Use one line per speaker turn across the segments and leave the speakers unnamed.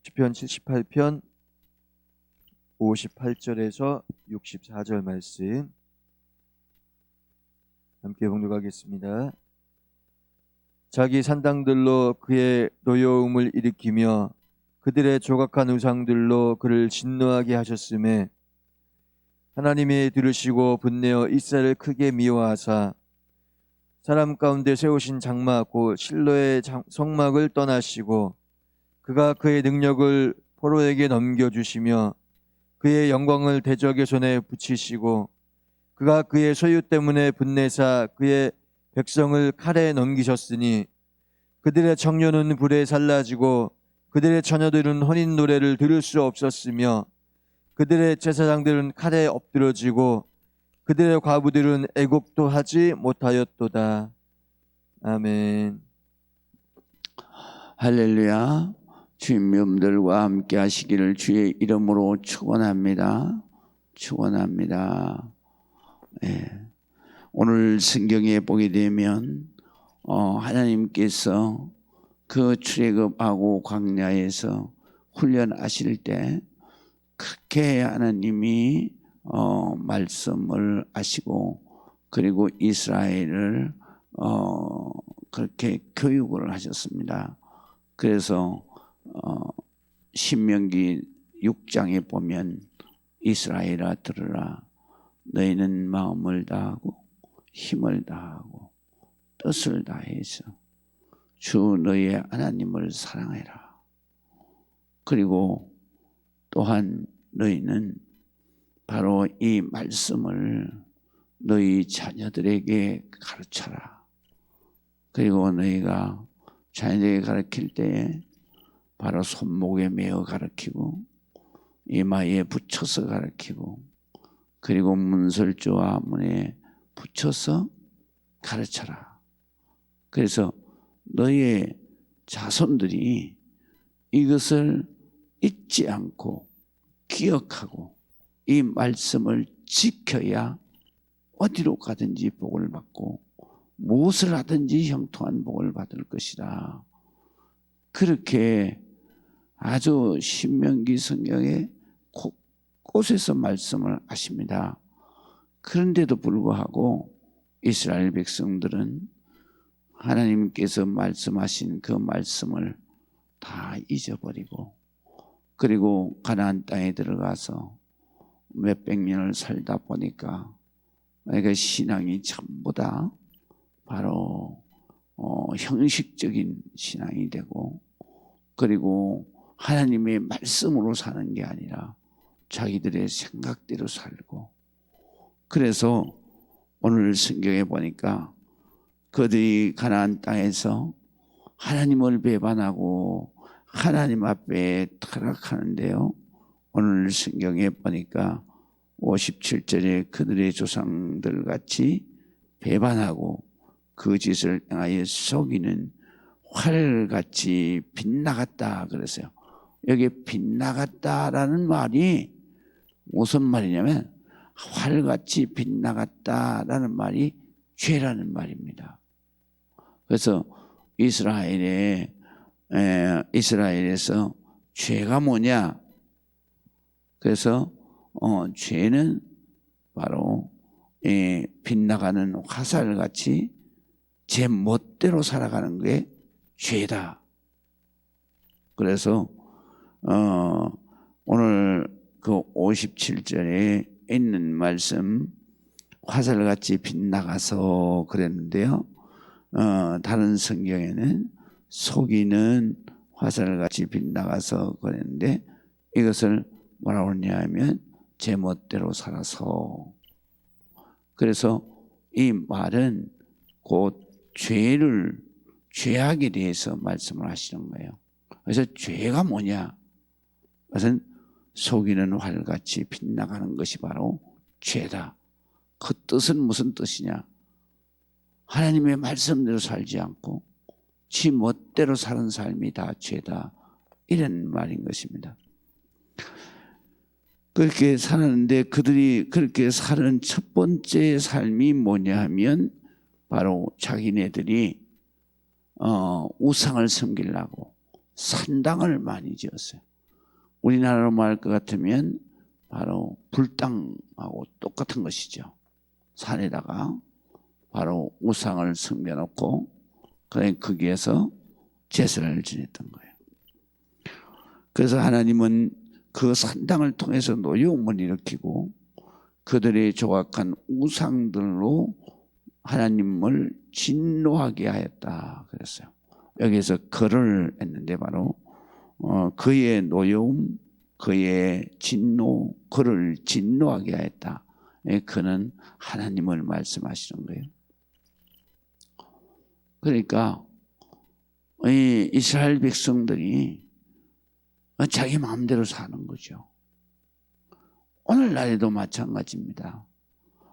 시편 78편 58절에서 64절 말씀 함께 봉독하겠습니다. 자기 산당들로 그의 노여움을 일으키며 그들의 조각한 우상들로 그를 진노하게 하셨음에 하나님이 들으시고 분내어 이스라엘을 크게 미워하사 사람 가운데 세우신 장막 곧 실로의 성막을 떠나시고 그가 그의 능력을 포로에게 넘겨주시며 그의 영광을 대적의 손에 붙이시고 그가 그의 소유 때문에 분내사 그의 백성을 칼에 넘기셨으니 그들의 청년은 불에 살라지고 그들의 처녀들은 혼인 노래를 들을 수 없었으며 그들의 제사장들은 칼에 엎드러지고 그들의 과부들은 애곡도 하지 못하였도다. 아멘.
할렐루야. 주님들과 함께 하시기를 주의 이름으로 축원합니다. 축원합니다. 오늘 성경에 보게 되면 하나님께서 그 출애굽하고 광야에서 훈련하실 때 그렇게 하나님이 말씀을 하시고 그리고 이스라엘을 그렇게 교육을 하셨습니다. 그래서 신명기 6장에 보면 이스라엘아 들으라 너희는 마음을 다하고 힘을 다하고 뜻을 다해서 주 너희의 하나님을 사랑해라. 그리고 또한 너희는 바로 이 말씀을 너희 자녀들에게 가르쳐라. 그리고 너희가 자녀들에게 가르칠 때에 바로 손목에 메어 가르치고 이마에 붙여서 가르치고 그리고 문설주와 문에 붙여서 가르쳐라. 그래서 너희의 자손들이 이것을 잊지 않고 기억하고 이 말씀을 지켜야 어디로 가든지 복을 받고 무엇을 하든지 형통한 복을 받을 것이다. 그렇게 아주 신명기 성경에 곳곳에서 말씀을 하십니다. 그런데도 불구하고 이스라엘 백성들은 하나님께서 말씀하신 그 말씀을 다 잊어버리고 그리고 가나안 땅에 들어가서 몇백 년을 살다 보니까 그러니까 신앙이 전부 다 바로 형식적인 신앙이 되고 그리고 하나님의 말씀으로 사는 게 아니라 자기들의 생각대로 살고 그래서 오늘 성경에 보니까 그들이 가나안 땅에서 하나님을 배반하고 하나님 앞에 타락하는데요. 오늘 성경에 보니까 57절에 그들의 조상들 같이 배반하고 그 짓을 행하여 속이는 활같이 빗나갔다 그랬어요. 여기 빗나갔다라는 말이 무슨 말이냐면 활같이 빗나갔다라는 말이 죄라는 말입니다. 그래서 이스라엘에서 죄가 뭐냐? 그래서 죄는 바로 빗나가는 화살같이 제 멋대로 살아가는 게 죄다. 그래서 오늘 그 57절에 있는 말씀 화살같이 빗나가서 그랬는데요. 다른 성경에는 속이는 화살같이 빗나가서 그랬는데 이것을 뭐라고 하냐면 제멋대로 살아서 그래서 이 말은 곧 죄악에 대해서 말씀을 하시는 거예요. 그래서 죄가 뭐냐? 그것은 속이는 활같이 빗나가는 것이 바로 죄다. 그 뜻은 무슨 뜻이냐? 하나님의 말씀대로 살지 않고 지 멋대로 사는 삶이 다 죄다. 이런 말인 것입니다. 그렇게 살았는데 그들이 그렇게 사는 첫 번째 삶이 뭐냐 하면 바로 자기네들이 우상을 섬기려고 산당을 많이 지었어요. 우리나라로 말할 것 같으면 바로 불당하고 똑같은 것이죠. 산에다가 바로 우상을 섬겨놓고 거기에서 제사를 지냈던 거예요. 그래서 하나님은 그 산당을 통해서 노여움을 일으키고 그들의 조각한 우상들로 하나님을 진노하게 하였다 그랬어요. 여기서 그를 했는데 바로 그의 노여움, 그의 진노, 그를 진노하게 하였다. 그는 하나님을 말씀하시는 거예요. 그러니까 이 이스라엘 백성들이 자기 마음대로 사는 거죠. 오늘날에도 마찬가지입니다.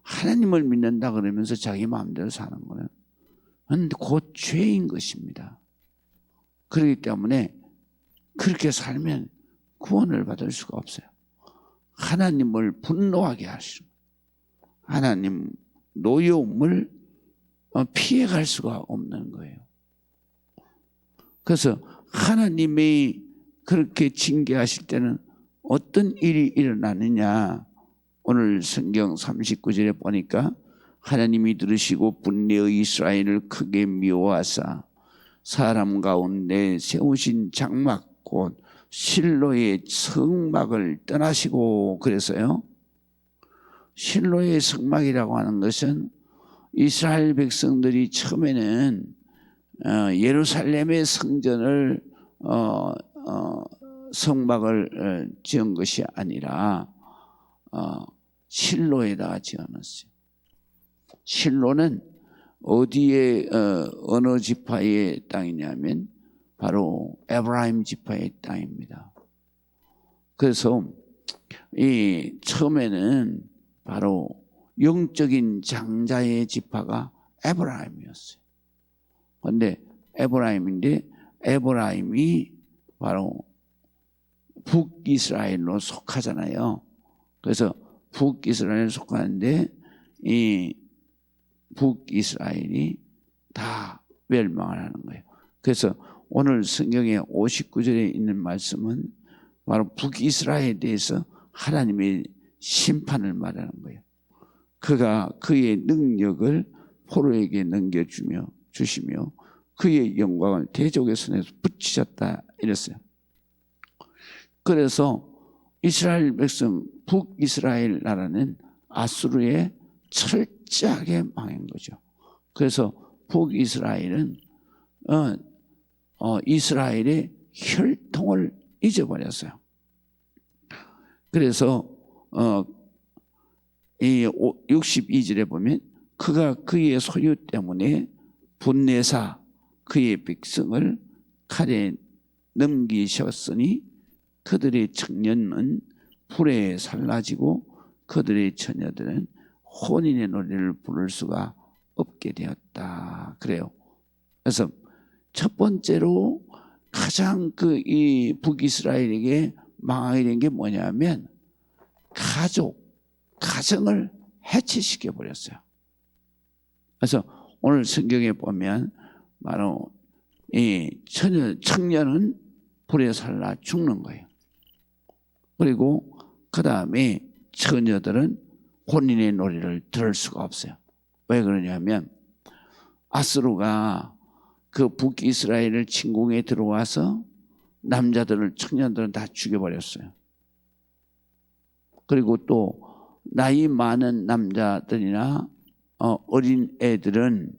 하나님을 믿는다 그러면서 자기 마음대로 사는 거는 곧 죄인 것입니다. 그렇기 때문에 그렇게 살면 구원을 받을 수가 없어요. 하나님을 분노하게 하시는 거예요. 하나님 노여움을 피해갈 수가 없는 거예요. 그래서 하나님이 그렇게 징계하실 때는 어떤 일이 일어나느냐. 오늘 성경 39절에 보니까 하나님이 들으시고 분내의 이스라엘을 크게 미워하사 사람 가운데 세우신 장막 곧 실로의 성막을 떠나시고 그래서요. 실로의 성막이라고 하는 것은 이스라엘 백성들이 처음에는 예루살렘의 성전을 성막을 지은 것이 아니라 실로에다가 지어놨어요. 실로는 어디에 어느 지파의 땅이냐면 바로 에브라임 지파의 땅입니다. 그래서 이 처음에는 바로 영적인 장자의 지파가 에브라임이었어요. 그런데 에브라임이 바로 북이스라엘로 속하잖아요. 그래서 북이스라엘에 속하는데 이 북이스라엘이 다 멸망을 하는 거예요. 그래서 오늘 성경의 59절에 있는 말씀은 바로 북이스라엘에 대해서 하나님의 심판을 말하는 거예요. 그가 그의 능력을 포로에게 주시며 그의 영광을 대적의 손에 붙이셨다 이랬어요. 그래서 이스라엘 백성 북이스라엘 나라는 아수르에 철저하게 망한 거죠. 그래서 북이스라엘은 이스라엘의 혈통을 잊어버렸어요. 그래서 이 62절에 보면 그가 그의 소유 때문에 분내사 그의 백성을 칼에 넘기셨으니 그들의 청년은 불에 살라지고 그들의 처녀들은 혼인의 노래를 부를 수가 없게 되었다. 그래요. 그래서 첫 번째로 가장 이 북이스라엘에게 망하게 된 게 뭐냐면 가정을 해체시켜 버렸어요. 그래서 오늘 성경에 보면 바로 이 청년은 불에 살라 죽는 거예요. 그리고 그 다음에 처녀들은 혼인의 노래를 들을 수가 없어요. 왜 그러냐면 아수르가 그 북이스라엘을 침공에 들어와서 남자들을 청년들은 다 죽여버렸어요. 그리고 또 나이 많은 남자들이나 어린 애들은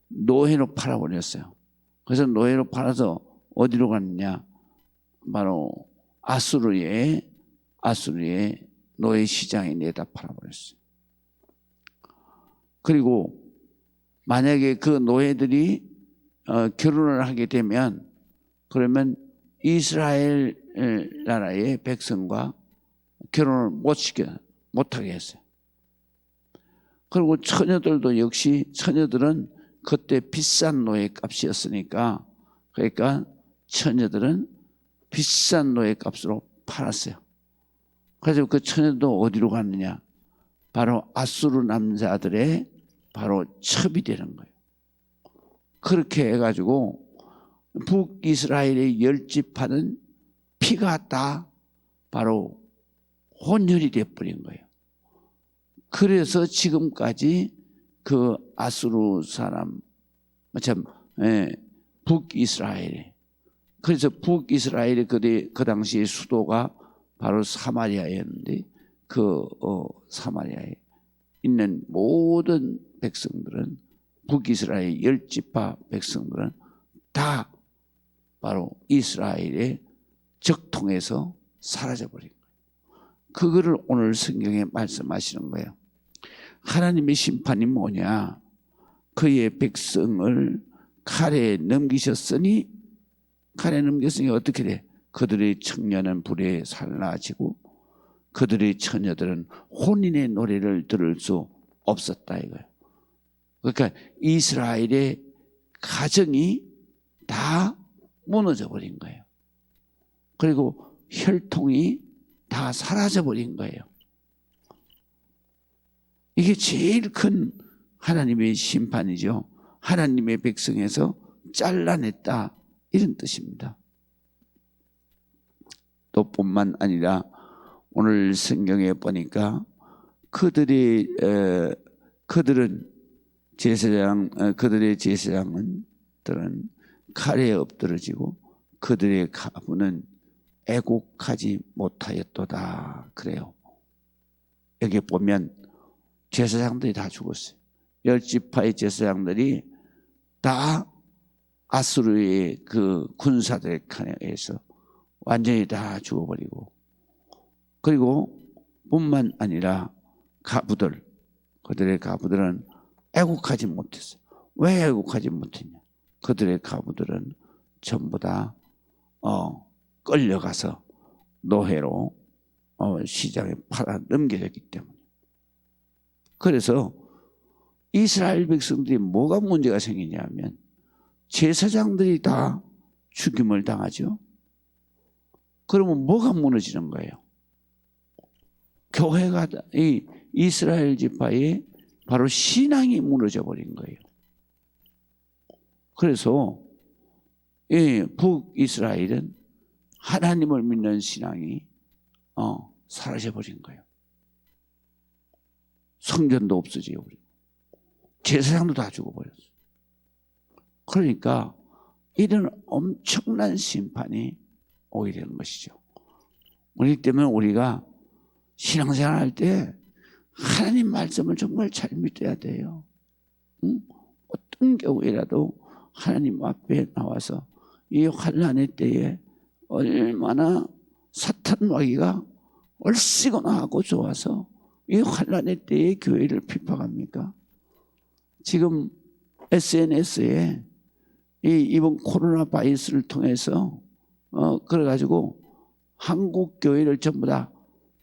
노예로 팔아버렸어요. 그래서 노예로 팔아서 어디로 갔느냐? 바로 아수르의 노예 시장에 내다 팔아버렸어요. 그리고 만약에 그 노예들이 결혼을 하게 되면 그러면 이스라엘 나라의 백성과 결혼을 못하게 했어요. 그리고 처녀들도 역시 처녀들은 그때 비싼 노예 값이었으니까 그러니까 처녀들은 비싼 노예 값으로 팔았어요. 그래서 그 처녀도 어디로 갔느냐? 바로 아수르 남자들의 바로 첩이 되는 거예요. 그렇게 해가지고 북이스라엘의 10지파는 피가 다 바로 혼혈이 되어버린 거예요. 그래서 지금까지 그 아수르 사람, 북이스라엘, 그래서 북이스라엘의 그 당시의 수도가 바로 사마리아였는데 사마리아에 있는 모든 백성들은 북이스라엘 10지파 백성들은 다 바로 이스라엘의 적통에서 사라져버린 거예요. 그거를 오늘 성경에 말씀하시는 거예요. 하나님의 심판이 뭐냐? 그의 백성을 칼에 넘기셨으니 어떻게 돼? 그들의 청년은 불에 살라지고 그들의 처녀들은 혼인의 노래를 들을 수 없었다 이거예요. 그러니까 이스라엘의 가정이 다 무너져 버린 거예요. 그리고 혈통이 다 사라져 버린 거예요. 이게 제일 큰 하나님의 심판이죠. 하나님의 백성에서 잘라냈다 이런 뜻입니다. 또 뿐만 아니라 오늘 성경에 보니까 그들의 제사장들은 칼에 엎드러지고 그들의 가부는 애곡하지 못하였도다 그래요. 여기 보면 제사장들이 다 죽었어요. 10지파의 제사장들이 다 아수르의 그 군사들의 칼에 의해서 완전히 다 죽어버리고, 그리고 뿐만 아니라 그들의 가부들은 애국하지 못했어요. 왜 애국하지 못했냐? 그들의 가부들은 전부 다 끌려가서 노예로 시장에 팔아 넘겨졌기 때문에. 그래서 이스라엘 백성들이 뭐가 문제가 생기냐면 제사장들이 다 죽임을 당하죠. 그러면 뭐가 무너지는 거예요? 교회가 이 이스라엘 지파의 바로 신앙이 무너져 버린 거예요. 그래서 북이스라엘은 하나님을 믿는 신앙이 사라져 버린 거예요. 성전도 없어지고 제사장도 다 죽어버렸어요. 그러니까 이런 엄청난 심판이 오게 되는 것이죠. 그렇기 때문에 우리가 신앙생활 할 때 하나님 말씀을 정말 잘 믿어야 돼요. 어떤 경우에라도 하나님 앞에 나와서 이 환난의 때에 얼마나 사탄 마귀가 얼씨구나 하고 좋아서 이 환난의 때에 교회를 핍박합니까? 지금 SNS에 이번 코로나 바이러스를 통해서 그래가지고 한국 교회를 전부 다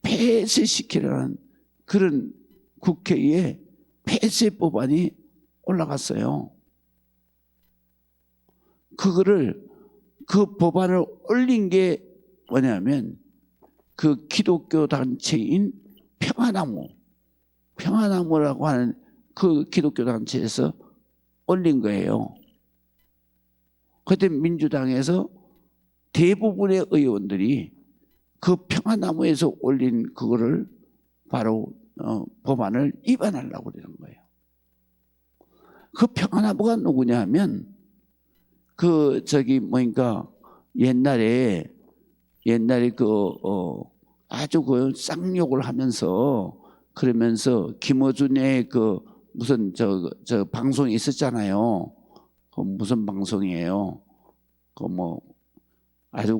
폐쇄시키려는 그런 국회에 폐쇄 법안이 올라갔어요. 그 법안을 올린 게 뭐냐면 그 기독교 단체인 평화나무라고 하는 그 기독교 단체에서 올린 거예요. 그때 민주당에서 대부분의 의원들이 그 평화나무에서 올린 그거를 바로 법안을 위반하려고 그러는 거예요. 그 평화나무가 누구냐 하면 옛날에 아주 그 쌍욕을 하면서 그러면서 김어준의 무슨 방송이 있었잖아요. 무슨 방송이에요? 아주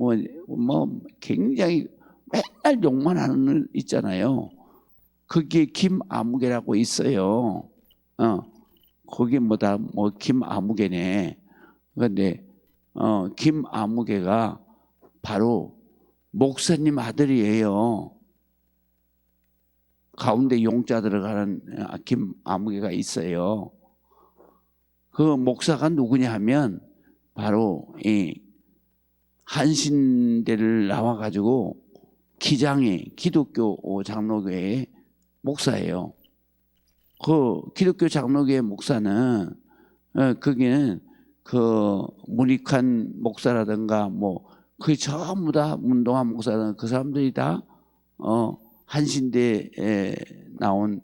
굉장히 맨날 욕만 하는 있잖아요. 거기에 김아무개라고 있어요. 거기 김아무개네. 그런데 김아무개가 바로 목사님 아들이에요. 가운데 용자 들어가는 김아무개가 있어요. 그 목사가 누구냐 하면 바로 이 한신대를 나와가지고 기독교 장로교회의 목사예요. 그 기독교 장로교회 목사는 거기는 그 문익환 목사라든가 그게 전부 다 문동환 목사는 그 사람들이 다 한신대에 나온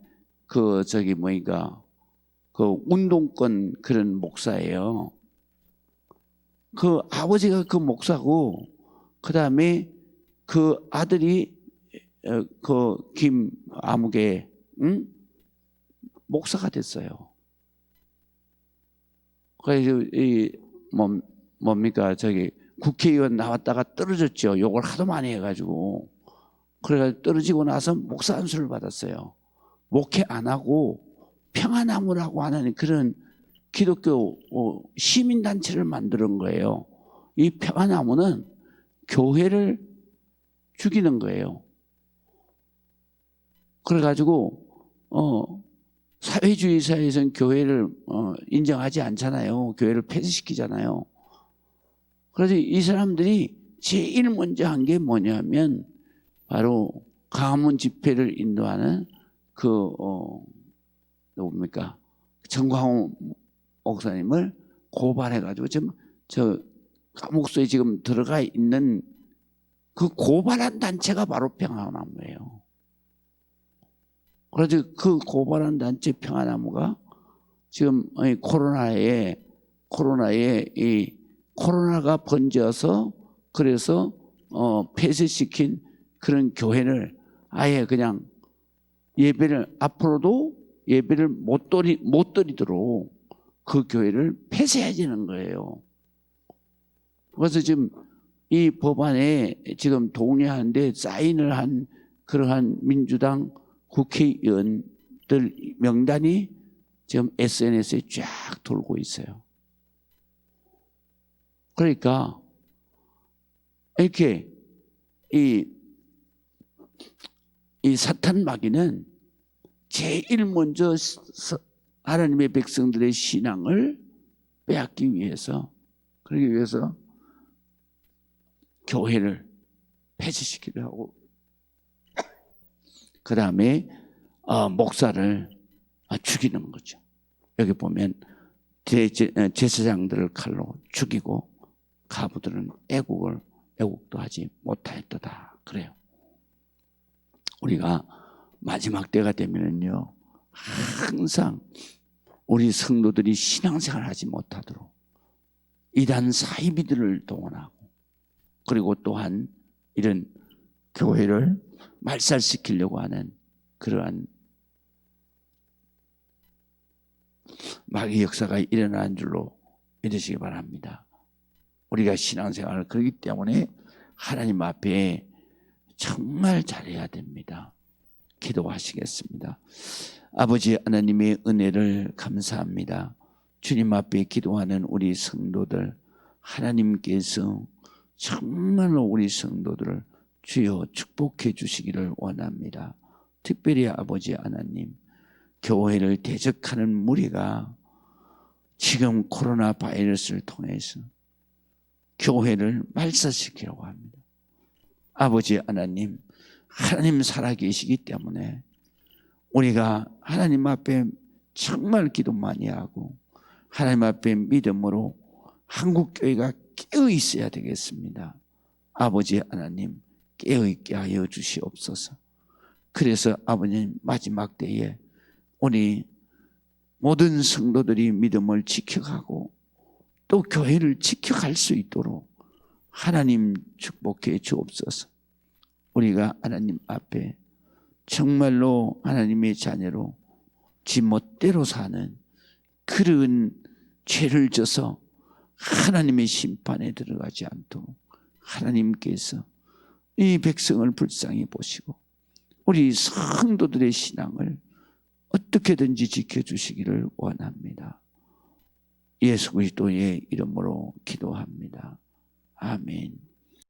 그 그 운동권 그런 목사예요. 그 아버지가 그 목사고 그 다음에 그 아들이 그 김아무개 목사가 됐어요. 그래서 뭡니까 국회의원 나왔다가 떨어졌죠. 욕을 하도 많이 해가지고. 그래가지고 떨어지고 나서 목사 안수를 받았어요. 목회 안 하고 평안나무라고 하는 그런 기독교 시민단체를 만드는 거예요. 이 평안나무는 교회를 죽이는 거예요. 그래가지고 사회주의 사회에서는 교회를 인정하지 않잖아요. 교회를 폐쇄시키잖아요. 그래서 이 사람들이 제일 먼저 한 게 뭐냐면 바로 광화문 집회를 인도하는 누굽니까? 정광훈 목사님을 고발해가지고 지금 저 감옥소에 지금 들어가 있는 그 고발한 단체가 바로 평안나무예요. 그래서 그 고발한 단체 평안나무가 지금 코로나가 번져서 그래서 폐쇄시킨 그런 교회를 아예 그냥 예배를 앞으로도 예배를 못 드리도록 그 교회를 폐쇄해지는 거예요. 그래서 지금 이 법안에 지금 동의하는데 사인을 한 그러한 민주당 국회의원들 명단이 지금 SNS에 쫙 돌고 있어요. 그러니까 이렇게 이 사탄 마귀는 제일 먼저 하나님의 백성들의 신앙을 빼앗기 위해서 그러기 위해서 교회를 폐쇄시키려 하고 그 다음에 목사를 죽이는 거죠. 여기 보면 제사장들을 칼로 죽이고 가부들은 애국도 하지 못하였도다. 그래요. 우리가 마지막 때가 되면은요, 항상 우리 성도들이 신앙생활을 하지 못하도록 이단 사이비들을 동원하고 그리고 또한 이런 교회를 말살시키려고 하는 그러한 마귀 역사가 일어나는 줄로 믿으시기 바랍니다. 우리가 신앙생활을 그렇기 때문에 하나님 앞에 정말 잘해야 됩니다. 기도하시겠습니다. 아버지 하나님의 은혜를 감사합니다. 주님 앞에 기도하는 우리 성도들 하나님께서 정말로 우리 성도들을 주여 축복해 주시기를 원합니다. 특별히 아버지 하나님 교회를 대적하는 무리가 지금 코로나 바이러스를 통해서 교회를 말살시키려고 합니다. 아버지 하나님, 하나님 살아계시기 때문에 우리가 하나님 앞에 정말 기도 많이 하고 하나님 앞에 믿음으로 한국교회가 깨어 있어야 되겠습니다. 아버지 하나님 깨어 있게 하여 주시옵소서. 그래서 아버님 마지막 때에 우리 모든 성도들이 믿음을 지켜가고 또 교회를 지켜갈 수 있도록 하나님 축복해 주옵소서. 우리가 하나님 앞에 정말로 하나님의 자녀로 지멋대로 사는 그런 죄를 져서 하나님의 심판에 들어가지 않도록 하나님께서 이 백성을 불쌍히 보시고 우리 성도들의 신앙을 어떻게든지 지켜주시기를 원합니다. 예수 그리스도의 이름으로 기도합니다. 아멘.